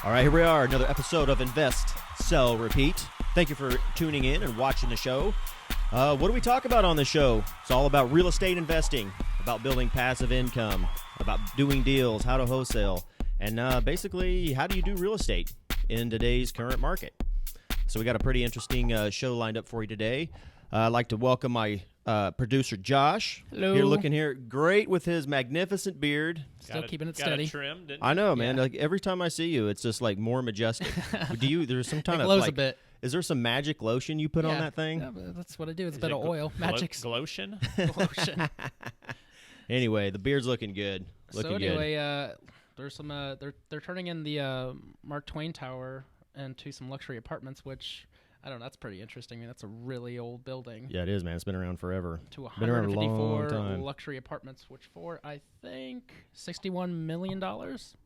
All right, here we are, another episode of Invest, Sell, Repeat. Thank you for tuning in and watching the show. What do we talk about on the show? It's all about real estate investing, about building passive income, about doing deals, how to wholesale, and basically, how do you do real estate in today's current market? So we got a pretty interesting show lined up for you today. I'd like to welcome my producer, Josh. Hello. Here looking here great with his magnificent beard. Still keeping it steady. Trimmed, didn't I know, man. Yeah. Like every time I see you, it's just like more majestic. There's some kind It of glows like, a bit. is there some magic lotion you put on that thing? Yeah, but that's what I do. It's a Is bit it of oil. Magic's Glotion? lotion. Anyway, the beard's looking good. Looking So anyway, there's some. They're turning in the Mark Twain Tower into some luxury apartments, which I don't know. That's pretty interesting. I mean, that's a really old building. Yeah, it is, man. It's been around forever. To Been around a long 154 time. luxury apartments, which for I think $61 million.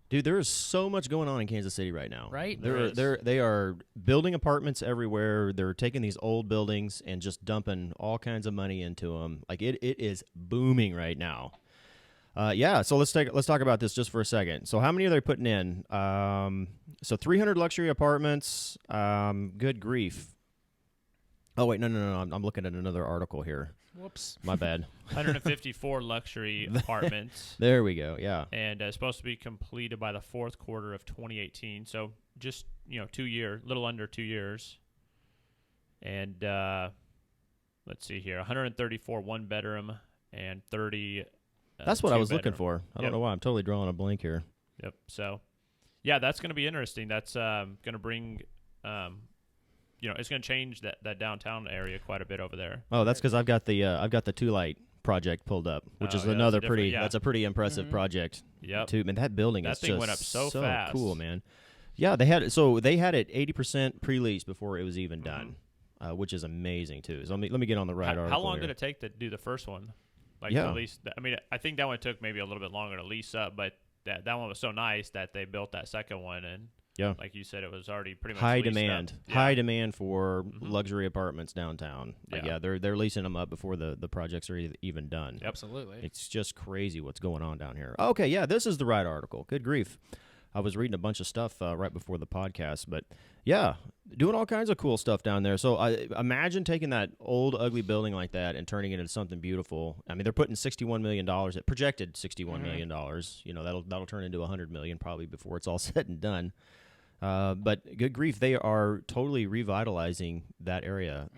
Dude, there is so much going on in Kansas City right now. Right? They are building apartments everywhere. They're taking these old buildings and just dumping all kinds of money into them. Like it is booming right now. So let's talk about this just for a second. So how many are they putting in? So 300 luxury apartments. Good grief. Oh wait, no. I'm looking at another article here. Whoops. My bad. 154 luxury apartments. There we go. Yeah. And supposed to be completed by the fourth quarter of 2018. So just, 2 years, little under 2 years. And let's see here, 134 one bedroom and 30. That's what I was looking two-bedroom. for. I don't Yep. know why. I'm totally drawing a blank here. Yep. So, yeah, that's going to be interesting. That's going to bring, it's going to change that downtown area quite a bit over there. Oh, that's because I've got the Two Light project pulled up, which is yeah, another that's a different- That's a pretty impressive project. Yep. Too, man, that building That is thing just went up so so fast. cool, man. Yeah, they had it 80% pre-leased before it was even done, which is amazing too. So let me get on the right article. How long here. did it take to do the first one? Yeah. To lease. I mean, I think that one took maybe a little bit longer to lease up, but that one was so nice that they built that second one, and Yeah. like you said, it was already pretty much High leased demand, up. Yeah. high demand for luxury apartments downtown. Like, Yeah. they're leasing them up before the projects are even done. Yep. Absolutely. It's just crazy what's going on down here. Okay, yeah, this is the right article. Good grief. I was reading a bunch of stuff right before the podcast, but yeah, doing all kinds of cool stuff down there. So imagine taking that old, ugly building like that and turning it into something beautiful. I mean, they're putting $61 million, it projected $61 million. That'll turn into $100 million probably before it's all said and done. But good grief, they are totally revitalizing that area.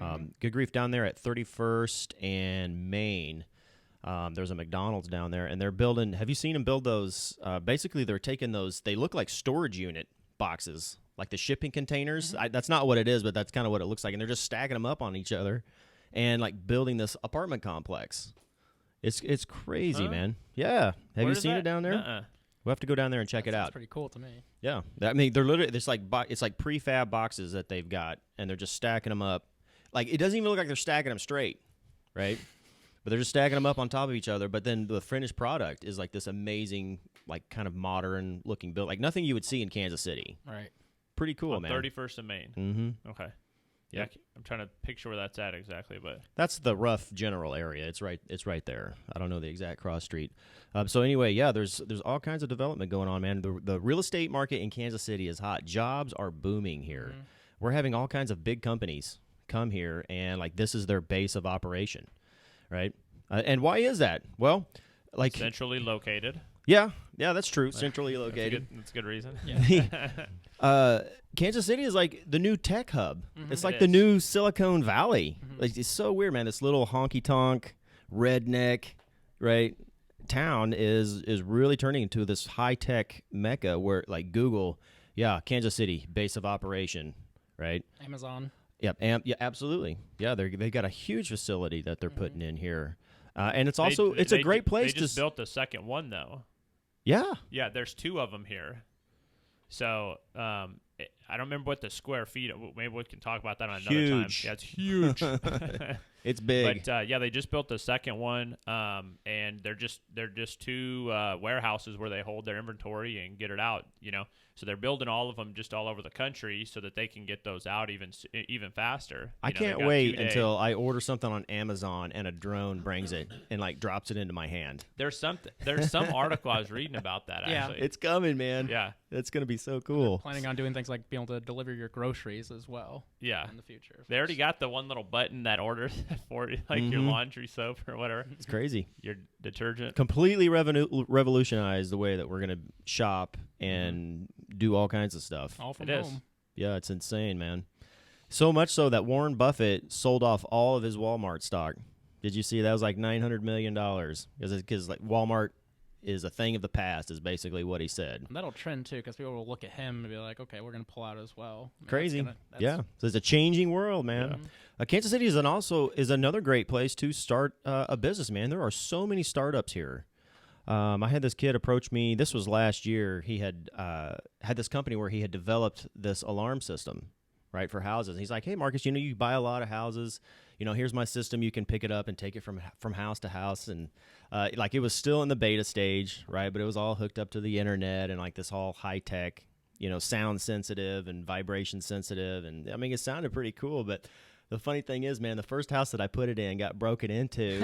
Good grief, down there at 31st and Main. There's a McDonald's down there, and they're building. Have you seen them build those? Basically, they're taking those. They look like storage unit boxes, like the shipping containers. That's not what it is, but that's kind of what it looks like. And they're just stacking them up on each other, and like building this apartment complex. It's crazy, Huh? man. Yeah. Have Where you is seen that? it down there? Nuh-uh. We'll have to go down there and check That it sounds out. pretty cool to me. Yeah, I mean they're literally it's like prefab boxes that they've got, and they're just stacking them up. Like it doesn't even look like they're stacking them straight, right? But they're just stacking them up on top of each other. But then the finished product is like this amazing, like kind of modern looking build, like nothing you would see in Kansas City. Right. Pretty cool, On man. 31st of Main. Mm-hmm. Okay. Yeah, I'm trying to picture where that's at exactly, but That's the rough general area. It's right there. I don't know the exact cross street. So anyway, yeah, there's all kinds of development going on, man. The real estate market in Kansas City is hot. Jobs are booming here. We're having all kinds of big companies come here, and like this is their base of operation, right? And why is that? Well, like centrally located. yeah, that's true. Centrally located. That's a good reason. Kansas City is like the new tech hub. It's like It the is. new Silicon Valley. Like it's so weird, man. This little honky tonk, redneck, right town is really turning into this high tech mecca where like Google, yeah, Kansas City base of operation, right? Amazon. Yep, yeah, absolutely. Yeah, they got a huge facility that they're putting in here, and it's also it's a great place They just to. built the second one though. Yeah, Yeah, there's two of them here. So I don't remember what the square feet. Maybe we can talk about that on another time. Huge. Yeah, it's huge. it's big. But yeah, they just built the second one, and they're just two warehouses where they hold their inventory and get it out. So they're building all of them just all over the country so that they can get those out even faster. I They've can't got wait 2 day. until I order something on Amazon and a drone brings it and like drops it into my hand. There's some article I was reading about that Yeah. actually. It's coming, man. Yeah. It's gonna be so cool. planning on doing things like being able to deliver your groceries as well. Yeah. In the future. They already got the one little button that orders for like your laundry soap or whatever. It's crazy. Your detergent. Completely revolutionized the way that we're gonna shop and do all kinds of stuff. All from It is. home. Yeah, it's insane, man. So much so that Warren Buffett sold off all of his Walmart stock. Did you see that? Was like $900 million because like Walmart is a thing of the past, is basically what he said. And that'll trend too, because people will look at him and be like, "Okay, we're going to pull out as well." I mean, Crazy, yeah. So it's a changing world, man. Kansas City is another great place to start a business, man. There are so many startups here. I had this kid approach me. This was last year. He had this company where he had developed this alarm system, right, for houses. And he's like, "Hey, Marcus, you buy a lot of houses. Here's my system. You can pick it up and take it from house to house." And like it was still in the beta stage, right? But it was all hooked up to the internet and like this all high tech, sound sensitive and vibration sensitive. And I mean, it sounded pretty cool. But the funny thing is, man, the first house that I put it in got broken into.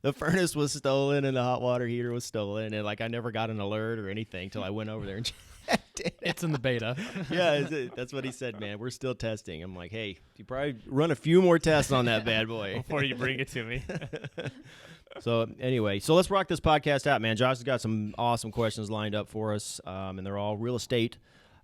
The furnace was stolen and the hot water heater was stolen. And like I never got an alert or anything till I went over there and checked it. It's in the beta. Yeah, that's what he said, man. We're still testing. I'm like, hey, you probably run a few more tests on that bad boy Before you bring it to me. So anyway, let's rock this podcast out, man. Josh has got some awesome questions lined up for us, and they're all real estate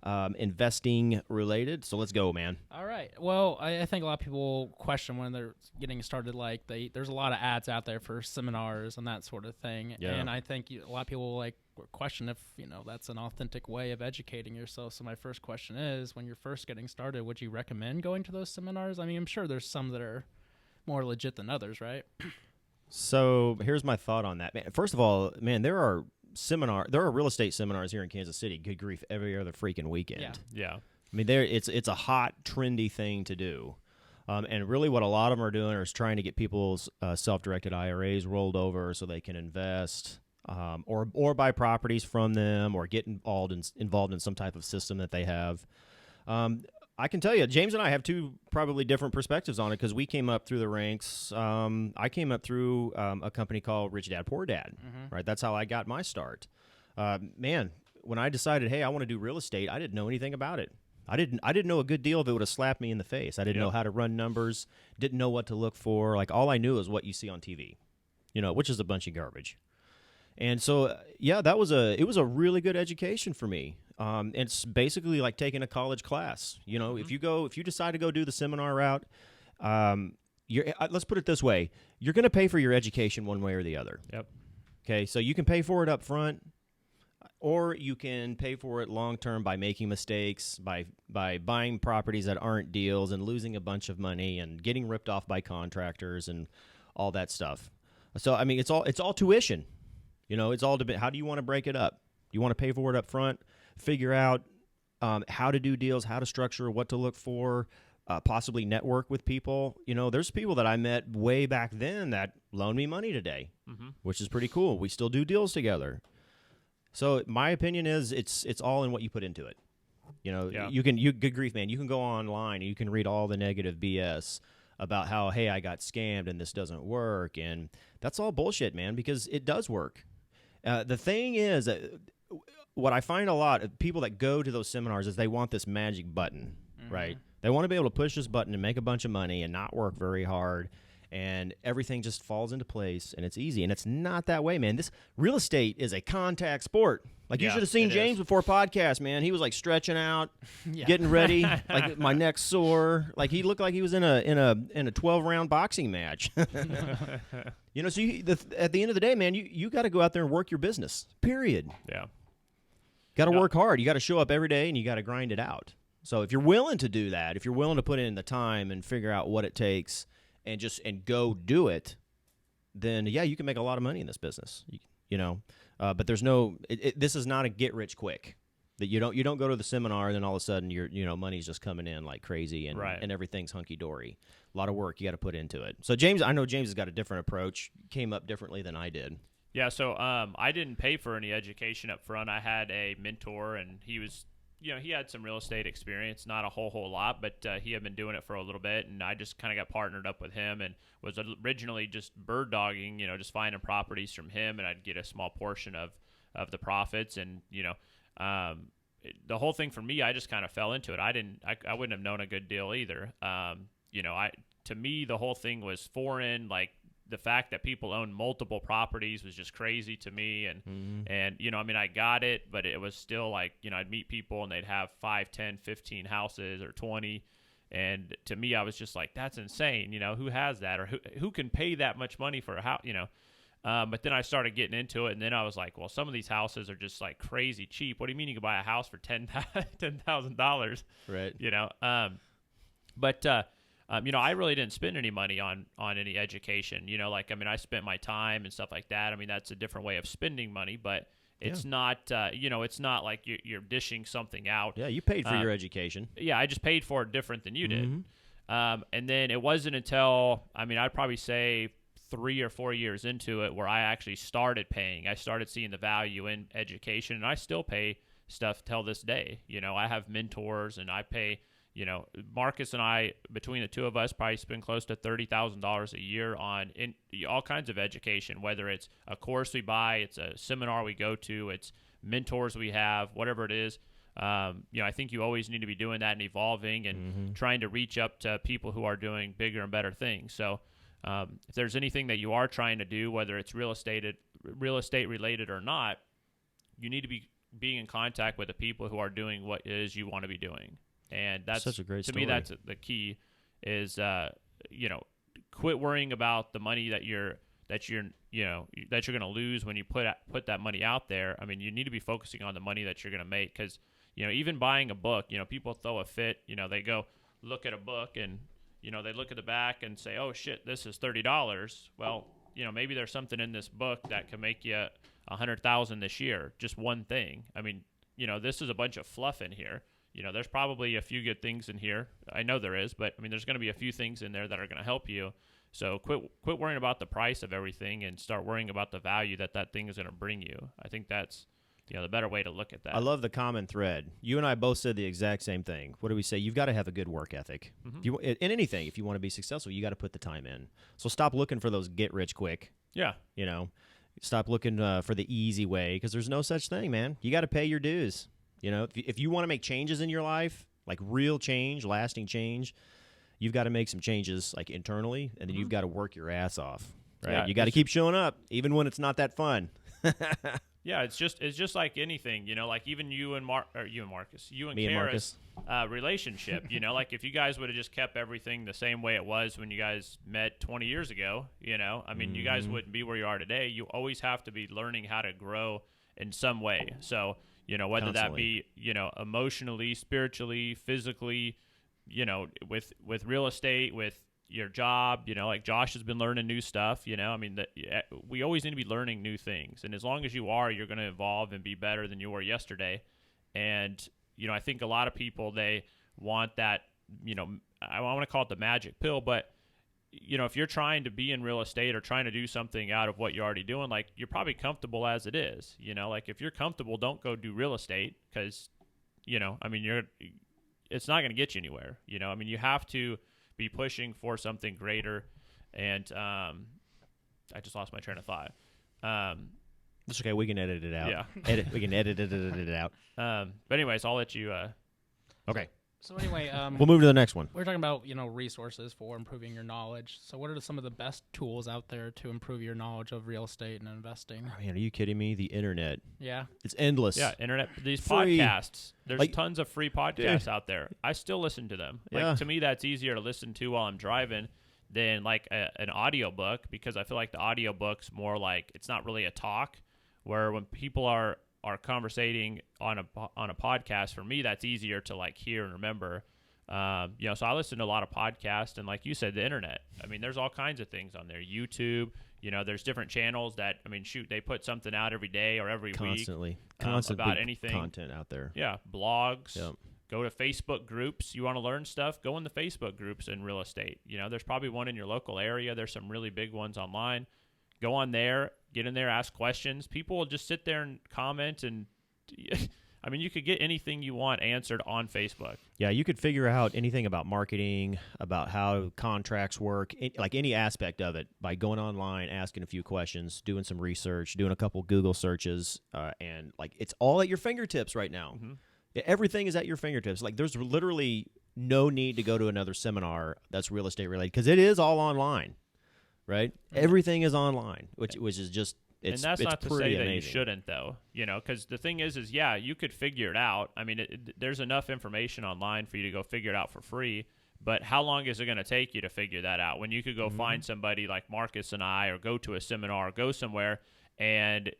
investing related. So let's go, man. All right. Well, I think a lot of people question when they're getting started, like there's a lot of ads out there for seminars and that sort of thing. Yeah. And I think a lot of people like question if, that's an authentic way of educating yourself. So my first question is, when you're first getting started, would you recommend going to those seminars? I mean, I'm sure there's some that are more legit than others, right? So here's my thought on that, man. First of all, man, there are real estate seminars here in Kansas City. Good grief, every other freaking weekend. Yeah. I mean, it's a hot, trendy thing to do. And really what a lot of them are doing is trying to get people's self-directed IRAs rolled over so they can invest or buy properties from them or get involved in some type of system that they have. I can tell you, James and I have two probably different perspectives on it because we came up through the ranks. I came up through a company called Rich Dad Poor Dad, right? That's how I got my start. Man, when I decided, hey, I want to do real estate, I didn't know anything about it. I didn't know a good deal if it would have slapped me in the face. I didn't know how to run numbers, didn't know what to look for. Like all I knew is what you see on TV, which is a bunch of garbage. And so, yeah, it was a really good education for me. It's basically like taking a college class. If you decide to go do the seminar route, let's put it this way: you're going to pay for your education one way or the other. Yep. Okay, so you can pay for it up front, or you can pay for it long term by making mistakes, by buying properties that aren't deals and losing a bunch of money and getting ripped off by contractors and all that stuff. So I mean, it's all tuition. It's all how do you want to break it up? You want to pay for it up front, figure out how to do deals, how to structure, what to look for, possibly network with people. There's people that I met way back then that loan me money today, which is pretty cool. We still do deals together. So my opinion is it's all in what you put into it. Good grief, man. You can go online and you can read all the negative BS about how, hey, I got scammed and this doesn't work. And that's all bullshit, man, because it does work. The thing is, what I find a lot of people that go to those seminars is they want this magic button, right? They want to be able to push this button and make a bunch of money and not work very hard, and everything just falls into place, and it's easy. And it's not that way, man. This real estate is a contact sport. Like, you should have seen James before podcast, man. He was, like, stretching out, getting ready, like, my neck's sore. Like, he looked like he was in a 12-round boxing match. So at the end of the day, man, you got to go out there and work your business, period. Yeah. Got to work hard. You got to show up every day, and you got to grind it out. So if you're willing to do that, if you're willing to put in the time and figure out what it takes and go do it, then, yeah, you can make a lot of money in this business, but there's this is not a get rich quick. That you don't go to the seminar and then all of a sudden your money's just coming in like crazy and everything's hunky dory. A lot of work you got to put into it. So I know James has got a different approach. Came up differently than I did. Yeah, so I didn't pay for any education up front. I had a mentor, and he was, he had some real estate experience, not a whole lot, but he had been doing it for a little bit, and I just kind of got partnered up with him and was originally just bird dogging, just finding properties from him, and I'd get a small portion of the profits, and the whole thing for me, I just kind of fell into it. I wouldn't have known a good deal either. To me, the whole thing was foreign. Like the fact that people own multiple properties was just crazy to me. And I got it, but it was still like, I'd meet people and they'd have 5, 10, 15 houses or 20. And to me, I was just like, that's insane. Who has that, or who can pay that much money for a house? But then I started getting into it, and then I was like, well, some of these houses are just like crazy cheap. What do you mean you can buy a house for $10,000? Right. I really didn't spend any money on any education. I spent my time and stuff like that. I mean, that's a different way of spending money, but it's not, it's not like you're dishing something out. Yeah, you paid for your education. Yeah, I just paid for it different than you did. Mm-hmm. And then it wasn't until, I'd probably say 3 or 4 years into it where I actually started paying. I started seeing the value in education, and I still pay stuff till this day. I have mentors, and I pay, Marcus and I, between the two of us, probably spend close to $30,000 a year on all kinds of education, whether it's a course we buy, it's a seminar we go to, it's mentors we have, whatever it is. I think you always need to be doing that and evolving and trying to reach up to people who are doing bigger and better things. So if there's anything that you are trying to do, whether it's real estate related or not, you need to be being in contact with the people who are doing what it is you want to be doing. And that's such a great story. To me, that's the key is, quit worrying about the money that you're going to lose when you put that money out there. I mean, you need to be focusing on the money that you're going to make. Cause even buying a book, people throw a fit, they go look at a book and, they look at the back and say, oh shit, this is $30. Well, maybe there's something in this book that can make you $100,000 this year. Just one thing. I mean, this is a bunch of fluff in here. There's probably a few good things in here. I know there is, but there's going to be a few things in there that are going to help you. So quit worrying about the price of everything and start worrying about the value that thing is going to bring you. I think that's the better way to look at that. I love the common thread. You and I both said the exact same thing. What do we say? You've got to have a good work ethic. Mm-hmm. In anything, if you want to be successful, you got to put the time in. So stop looking for those get rich quick. Yeah. Stop looking for the easy way, because there's no such thing, man. You got to pay your dues. If you want to make changes in your life, like real change, lasting change, you've got to make some changes like internally, and then you've got to work your ass off. Right? Yeah, you got to keep showing up, even when it's not that fun. Yeah, it's just like anything, like even you and Marcus, you and Me Kara's relationship, like if you guys would have just kept everything the same way it was when you guys met 20 years ago, you guys wouldn't be where you are today. You always have to be learning how to grow in some way. So, whether Constantly. that be, emotionally, spiritually, physically, with real estate, with your job, like Josh has been learning new stuff, we always need to be learning new things. And as long as you are, you're going to evolve and be better than you were yesterday. And, I think a lot of people, they want that, I want to call it the magic pill, but, if you're trying to be in real estate or trying to do something out of what you're already doing, like you're probably comfortable as it is, like if you're comfortable, don't go do real estate because, it's not going to get you anywhere. You have to be pushing for something greater. And I just lost my train of thought. It's okay. We can edit it out. Yeah. We can edit it out. But anyways, I'll let you. Okay. So anyway, We'll move to the next one. we're talking about resources for improving your knowledge. So what are some of the best tools out there to improve your knowledge of real estate and investing? Oh, man, are you kidding me? The internet. Yeah. It's endless. Yeah, internet. These Free. podcasts. There's Like- tons of free podcasts out there. I still listen to them. Yeah. Like to me, that's easier to listen to while I'm driving than like an audiobook, because I feel like the audiobook's more like it's not really a talk. Where when people are conversating on a podcast, for me that's easier to like hear and remember. So I listen to a lot of podcasts, and like you said, the internet. There's all kinds of things on there. YouTube. There's different channels that they put something out every day or every Constantly. week about anything. Content out there. Yeah, blogs. Yep. Go to Facebook groups. You want to learn stuff? Go in the Facebook groups in real estate. There's probably one in your local area. There's some really big ones online. Go on there, get in there, ask questions. People will just sit there and comment, and you could get anything you want answered on Facebook. Yeah, you could figure out anything about marketing, about how contracts work, like any aspect of it, by going online, asking a few questions, doing some research, doing a couple Google searches, and like it's all at your fingertips right now. Mm-hmm. Everything is at your fingertips. Like there's literally no need to go to another seminar that's real estate related because it is all online, right? Everything is online, which is just and that's it's not to pretty say that amazing. you shouldn't, though. Because the thing is yeah, you could figure it out. I mean, there's enough information online for you to go figure it out for free. But how long is it going to take you to figure that out when you could go find somebody like Marcus and I, or go to a seminar, or go somewhere and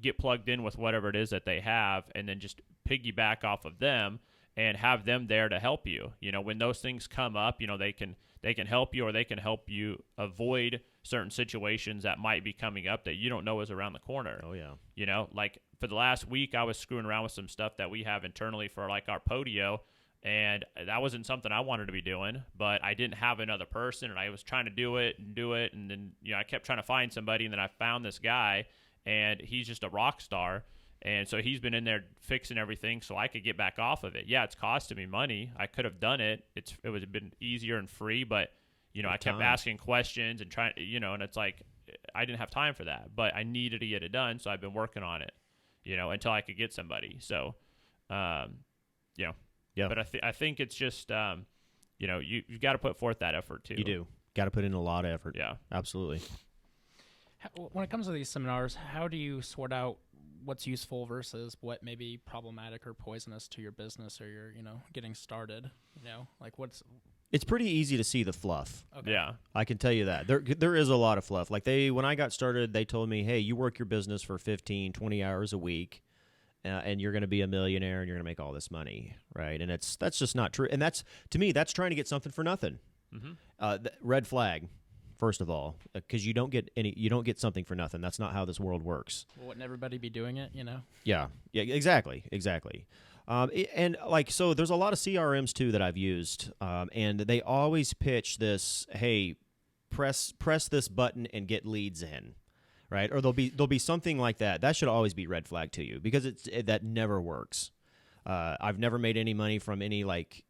get plugged in with whatever it is that they have, and then just piggyback off of them and have them there to help you. When those things come up, they can help you, or they can help you avoid certain situations that might be coming up that you don't know is around the corner. Oh yeah. Like for the last week, I was screwing around with some stuff that we have internally for like our podio, and that wasn't something I wanted to be doing, but I didn't have another person, and I was trying to do it, and then I kept trying to find somebody, and then I found this guy, and he's just a rock star. And so he's been in there fixing everything so I could get back off of it. Yeah, it's costing me money. I could have done it. It would have been easier and free, but I kept asking questions and trying, and it's like I didn't have time for that. But I needed to get it done, so I've been working on it, until I could get somebody. So, Yeah. But I think it's just, you've got to put forth that effort too. You do. Got to put in a lot of effort. Yeah, absolutely. When it comes to these seminars, how do you sort out what's useful versus what may be problematic or poisonous to your business or your, getting started? Like what's... It's pretty easy to see the fluff. Okay. Yeah. I can tell you that. There is a lot of fluff. Like when I got started, they told me, hey, you work your business for 15, 20 hours a week, and you're going to be a millionaire and you're going to make all this money, right? And that's just not true. And to me, that's trying to get something for nothing. Red flag. First of all, because you don't get something for nothing. That's not how this world works. Well, wouldn't everybody be doing it, Yeah, exactly. And so there's a lot of CRMs too that I've used, and they always pitch this, hey, press this button and get leads in, right? Or there'll be something like that. That should always be red flag to you because that never works. I've never made any money from any like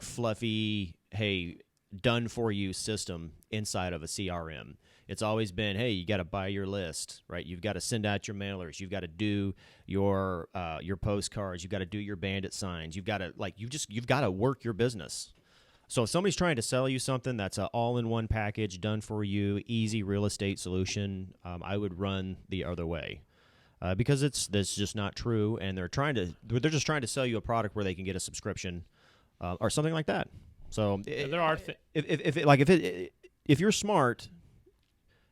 fluffy, hey, done for you system inside of a CRM. It's always been, hey, you got to buy your list, right? You've got to send out your mailers. You've got to do your postcards. You've got to do your bandit signs. You've got to you've got to work your business. So if somebody's trying to sell you something that's an all-in-one package, done for you, easy real estate solution, I would run the other way. Because that's just not true, and they're just trying to sell you a product where they can get a subscription or something like that. So there are if you're smart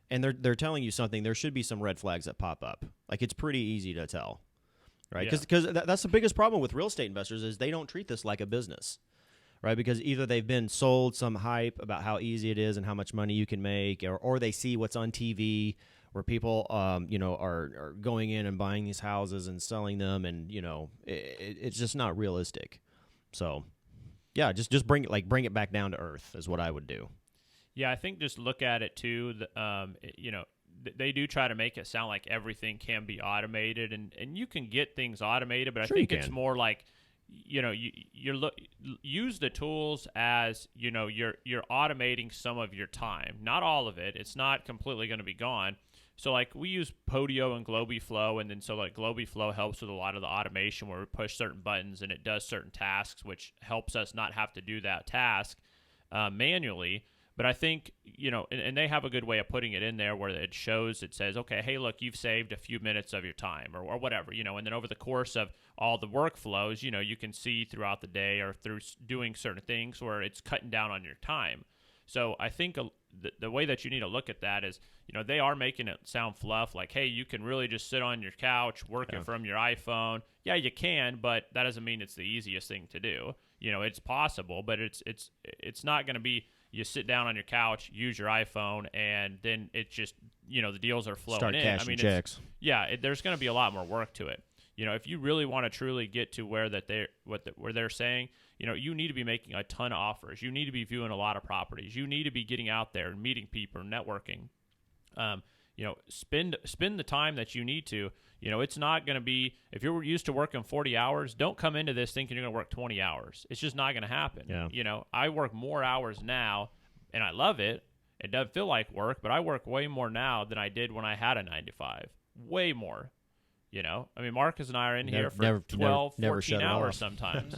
and they're telling you something, there should be some red flags that pop up. Like it's pretty easy to tell, right? Because that's the biggest problem with real estate investors is they don't treat this like a business, right? Because either they've been sold some hype about how easy it is and how much money you can make, or they see what's on TV where people are going in and buying these houses and selling them, and it's just not realistic. So. Yeah, just bring it back down to earth is what I would do. Yeah, I think just look at it too. They do try to make it sound like everything can be automated, and you can get things automated, but Sure I think it's more like use the tools as you're automating some of your time, not all of it. It's not completely going to be gone. So like we use Podio and GlobyFlow, and then so like GlobyFlow helps with a lot of the automation where we push certain buttons and it does certain tasks, which helps us not have to do that task manually. But I think, and they have a good way of putting it in there where it says, okay, hey, look, you've saved a few minutes of your time or whatever, and then over the course of all the workflows, you can see throughout the day or through doing certain things where it's cutting down on your time. So I think the way that you need to look at that is, they are making it sound fluff, like, hey, you can really just sit on your couch working from your iPhone. Yeah, you can, but that doesn't mean it's the easiest thing to do. It's possible, but it's not going to be you sit down on your couch, use your iPhone, and then it just, the deals are flowing Start in. cashing checks. There's going to be a lot more work to it. If you really want to truly get to where they're saying, you need to be making a ton of offers. You need to be viewing a lot of properties. You need to be getting out there and meeting people and networking. Spend the time that you need to. It's not going to be, if you're used to working 40 hours, don't come into this thinking you're going to work 20 hours. It's just not going to happen. Yeah. I work more hours now, and I love it. It doesn't feel like work, but I work way more now than I did when I had a 9 to 5. Way more. You know, I mean, Marcus and I are in here for Never 12, never 14 shut it hours off. sometimes.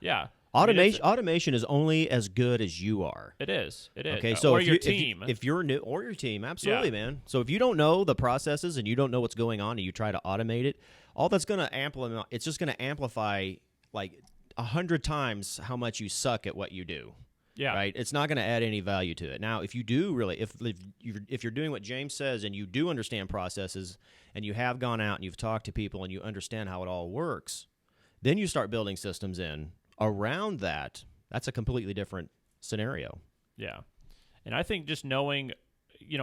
Yeah. Automation is only as good as you are. It is. Okay, so or if your you, team. if you're new, or your team, absolutely, Yeah. man. So if you don't know the processes and you don't know what's going on and you try to automate it, all that's going to amplify. It's just going to amplify like 100 times how much you suck at what you do. Yeah. Right. It's not going to add any value to it. Now, if you do really, if you're doing what James says and you do understand processes and you have gone out and you've talked to people and you understand how it all works, then you start building systems in around that. That's a completely different scenario. Yeah. And I think just knowing,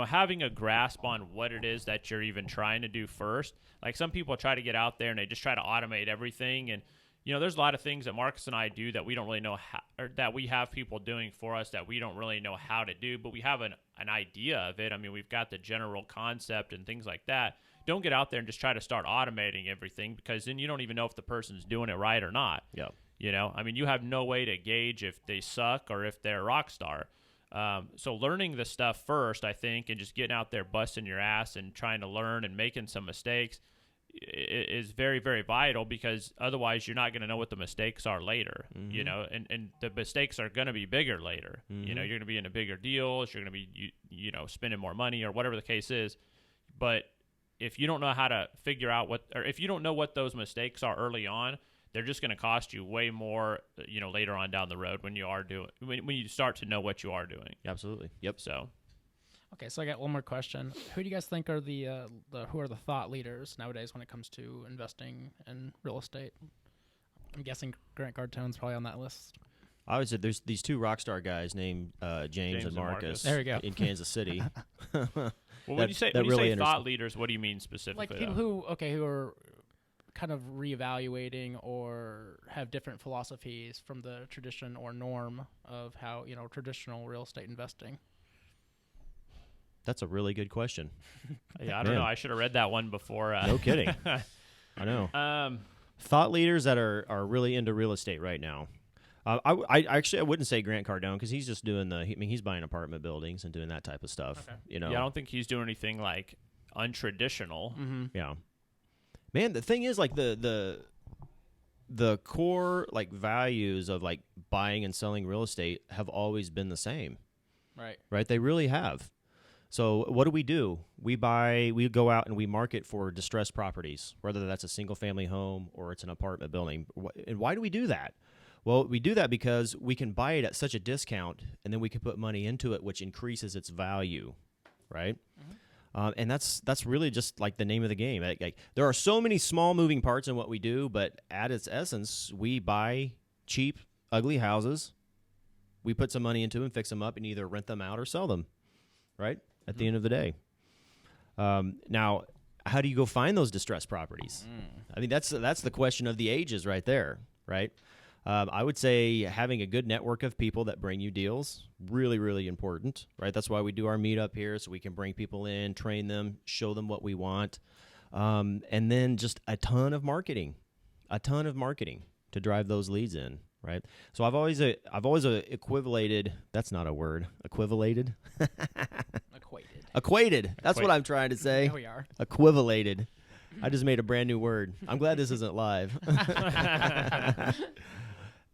having a grasp on what it is that you're even trying to do first. Like some people try to get out there and they just try to automate everything. And, there's a lot of things that Marcus and I do that we don't really know how, or that we have people doing for us that we don't really know how to do, but we have an idea of it. I mean, we've got the general concept and things like that. Don't get out there and just try to start automating everything, because then you don't even know if the person's doing it right or not. Yeah. I mean, you have no way to gauge if they suck or if they're a rock star. So learning the stuff first, I think, and just getting out there busting your ass and trying to learn and making some mistakes is very, very vital, because otherwise you're not going to know what the mistakes are later, and the mistakes are going to be bigger later. You're going to be in a bigger deals, you're going to be, spending more money or whatever the case is. But if you don't know how to figure out if you don't know what those mistakes are early on, they're just going to cost you way more, later on down the road when you start to know what you are doing. Absolutely. Yep. So. Okay, so I got one more question. Who do you guys think are the thought leaders nowadays when it comes to investing in real estate? I'm guessing Grant Cardone's probably on that list. I would say there's these two rock star guys named James and Marcus. There we go. In Kansas City. Well, when you say thought leaders, what do you mean specifically? Like people who are kind of reevaluating or have different philosophies from the tradition or norm of how, traditional real estate investing. That's a really good question. Yeah, I don't know. I should have read that one before. No kidding. I know. Thought leaders that are really into real estate right now. I wouldn't say Grant Cardone, because he's just doing he's buying apartment buildings and doing that type of stuff. Okay. Yeah, I don't think he's doing anything like untraditional. Mm-hmm. Yeah. Man, the thing is, like the core like values of like buying and selling real estate have always been the same. Right. Right. They really have. So what do? We go out and we market for distressed properties, whether that's a single family home or it's an apartment building. And why do we do that? Well, we do that because we can buy it at such a discount, and then we can put money into it, which increases its value, right? Mm-hmm. And that's really just like the name of the game. Like, there are so many small moving parts in what we do, but at its essence, we buy cheap, ugly houses. We put some money into them, fix them up, and either rent them out or sell them, right? At the end of the day. Now, how do you go find those distressed properties? I mean, that's the question of the ages right there, right? I would say having a good network of people that bring you deals, really, really important, right? That's why we do our meetup here, so we can bring people in, train them, show them what we want, and then just a ton of marketing to drive those leads in, right? So I've always equivalated. That's not a word. Equivalated. Equated. That's what I'm trying to say. There we are. Equivalated. I just made a brand new word. I'm glad this isn't live.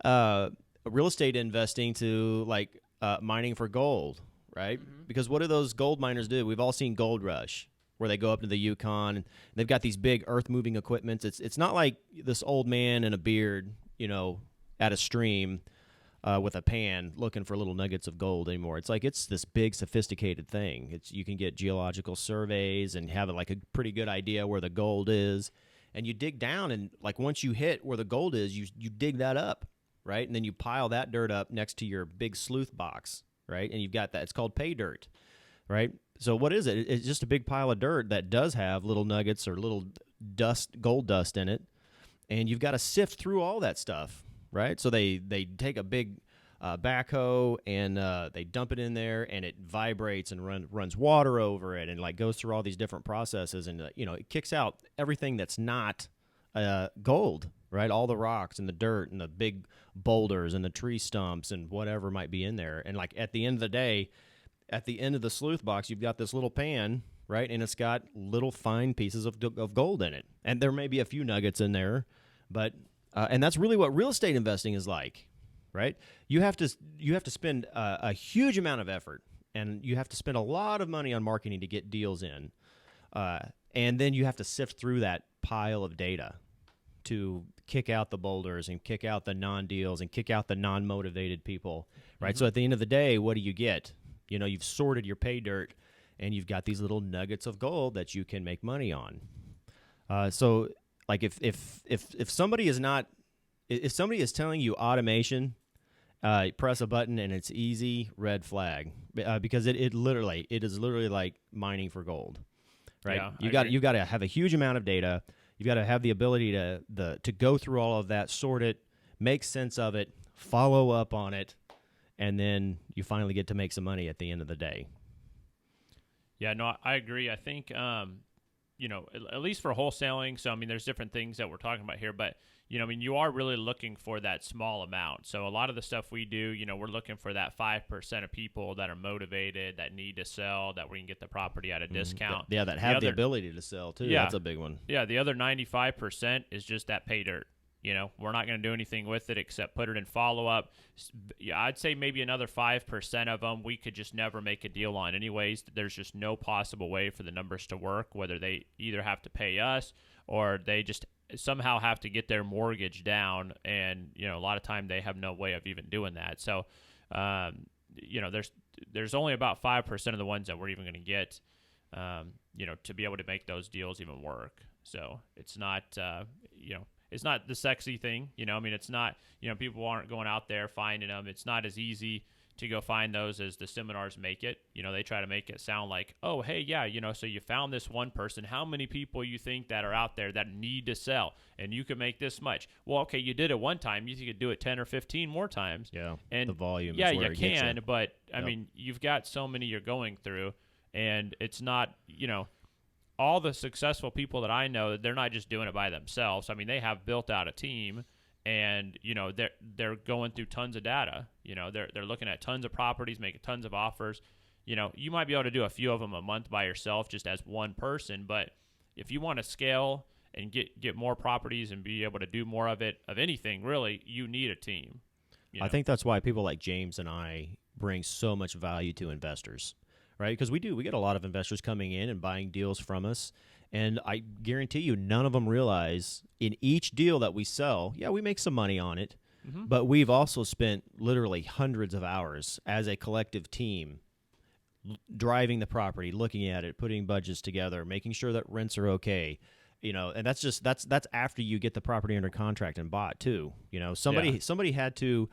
Real estate investing to like mining for gold, right? Mm-hmm. Because what do those gold miners do? We've all seen Gold Rush, where they go up to the Yukon and they've got these big earth-moving equipment. It's not like this old man in a beard, at a stream with a pan looking for little nuggets of gold anymore. It's like it's this big, sophisticated thing. You can get geological surveys and have like a pretty good idea where the gold is. And you dig down, and like once you hit where the gold is, you dig that up, right? And then you pile that dirt up next to your big sleuth box, right? And you've got that. It's called pay dirt, right? So what is it? It's just a big pile of dirt that does have little nuggets or little gold dust in it. And you've got to sift through all that stuff, right? So they take a big backhoe and they dump it in there, and it vibrates and runs water over it, and like goes through all these different processes, and it kicks out everything that's not gold, right? All the rocks and the dirt and the big boulders and the tree stumps and whatever might be in there. And like at the end of the day, at the end of the sleuth box, you've got this little pan right? And it's got little fine pieces of gold in it. And there may be a few nuggets in there, but and that's really what real estate investing is like, right? You have to spend a huge amount of effort, and you have to spend a lot of money on marketing to get deals in. And then you have to sift through that pile of data to kick out the boulders and kick out the non-deals and kick out the non-motivated people, right? So at the end of the day, what do you get? You've sorted your pay dirt, and you've got these little nuggets of gold that you can make money on. So like if somebody is telling you automation, press a button and it's easy, red flag, because it is literally like mining for gold, right? Yeah, you got to have a huge amount of data. You've got to have the ability to go through all of that, sort it, make sense of it, follow up on it, and then you finally get to make some money at the end of the day. Yeah, no, I agree. I think, at least for wholesaling, so, I mean, there's different things that we're talking about here, but, you are really looking for that small amount. So a lot of the stuff we do, we're looking for that 5% of people that are motivated, that need to sell, that we can get the property at a discount. That have the ability to sell, too. Yeah, that's a big one. Yeah, the other 95% is just that pay dirt. We're not going to do anything with it except put it in follow-up. Yeah, I'd say maybe another 5% of them we could just never make a deal on anyways. There's just no possible way for the numbers to work, whether they either have to pay us or they just somehow have to get their mortgage down, and a lot of time they have no way of even doing that. So there's only about 5% of the ones that we're even going to get to be able to make those deals even work. So it's not it's not the sexy thing, it's not, people aren't going out there finding them. It's not as easy to go find those as the seminars make it. They try to make it sound like, oh, hey, yeah, so you found this one person. How many people you think that are out there that need to sell, and you can make this much? Well, okay, you did it one time. You could do it 10 or 15 more times. Yeah, and the volume yeah, is where you it gets can, you. but, I mean, you've got so many you're going through, and it's not, all the successful people that I know, they're not just doing it by themselves. I mean, they have built out a team, and they're going through tons of data. They're looking at tons of properties, making tons of offers. You might be able to do a few of them a month by yourself, just as one person. But if you want to scale and get more properties and be able to do more of it, of anything really, you need a team. I think that's why people like James and I bring so much value to investors. Right, because we get a lot of investors coming in and buying deals from us, and I guarantee you none of them realize in each deal that we sell, yeah, we make some money on it, but we've also spent literally hundreds of hours as a collective team driving the property, looking at it, putting budgets together, making sure that rents are okay, and that's after you get the property under contract and bought too. Somebody had to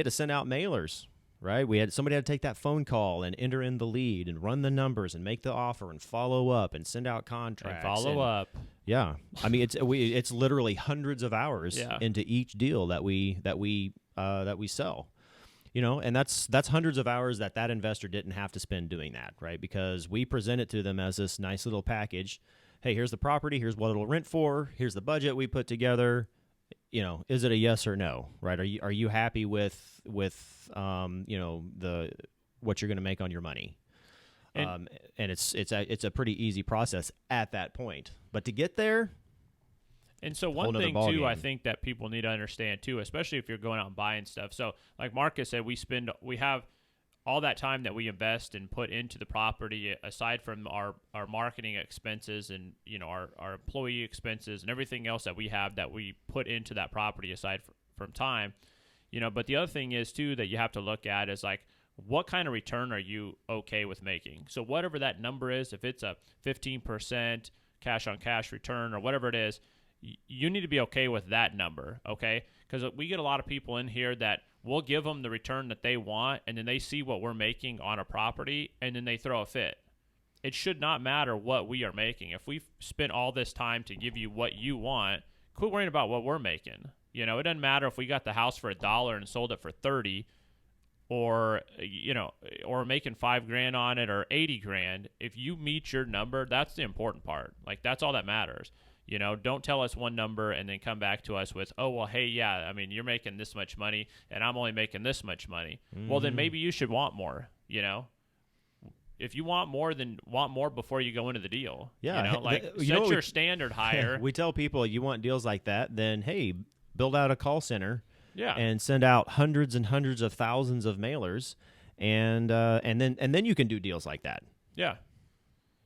send out mailers. Right, somebody had to take that phone call and enter in the lead and run the numbers and make the offer and follow up and send out contracts. And follow up. Yeah, I mean it's literally hundreds of hours into each deal that we sell. And that's hundreds of hours that investor didn't have to spend doing that, right? Because we present it to them as this nice little package. Hey, here's the property. Here's what it'll rent for. Here's the budget we put together. Is it a yes or no, right? Are you happy with the what you're going to make on your money? And it's a pretty easy process at that point. But to get there, and so one thing too, I think that people need to understand too, especially if you're going out and buying stuff. So like Marcus said, we have all that time that we invest and put into the property, aside from our marketing expenses and our employee expenses and everything else that we have that we put into that property aside from time, but the other thing is too that you have to look at is like, what kind of return are you okay with making? So whatever that number is, if it's a 15% cash on cash return or whatever it is, you need to be okay with that number, okay? Because we get a lot of people in here that we'll give them the return that they want, and then they see what we're making on a property, and then they throw a fit. It should not matter what we are making. If we've spent all this time to give you what you want, quit worrying about what we're making. It doesn't matter if we got the house for $1 and sold it for $30, or making $5,000 on it or $80,000. If you meet your number, that's the important part. Like, that's all that matters. Don't tell us one number and then come back to us with, oh, well, hey, yeah, I mean, you're making this much money and I'm only making this much money. Well, then maybe you should want more, if you want more, then want more before you go into the deal. Yeah, you know, like you set know your standard higher. We tell people you want deals like that, then hey, build out a call center. Yeah. And send out hundreds and hundreds of thousands of mailers, and then you can do deals like that. Yeah.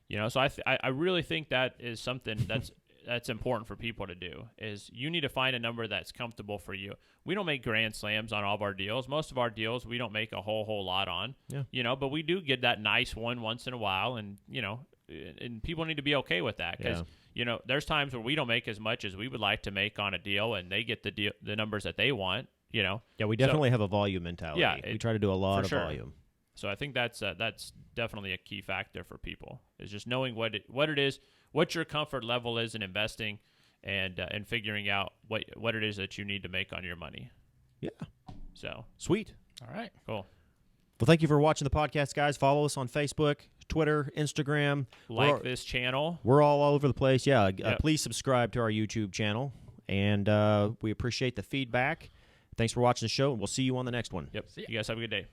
You know, so I really think that is something that's important for people to do, is you need to find a number that's comfortable for you. We don't make grand slams on all of our deals. Most of our deals we don't make a whole lot on. Yeah. You know, but we do get that nice one once in a while, and you know, and people need to be okay with that, because you know, there's times where we don't make as much as we would like to make on a deal, and they get the numbers that they want. You know. Yeah, we definitely have a volume mentality. Yeah, we try to do a lot of sure. volume. So I think that's definitely a key factor for people, is just knowing what it is, what your comfort level is in investing, and figuring out what it is that you need to make on your money. Yeah. So Sweet. All right. cool. Well, thank you for watching the podcast, guys. Follow us on Facebook, Twitter, Instagram. Like this channel. We're all over the place. Yeah. Yep. Please subscribe to our YouTube channel, and we appreciate the feedback. Thanks for watching the show, and we'll see you on the next one. Yep. You guys have a good day.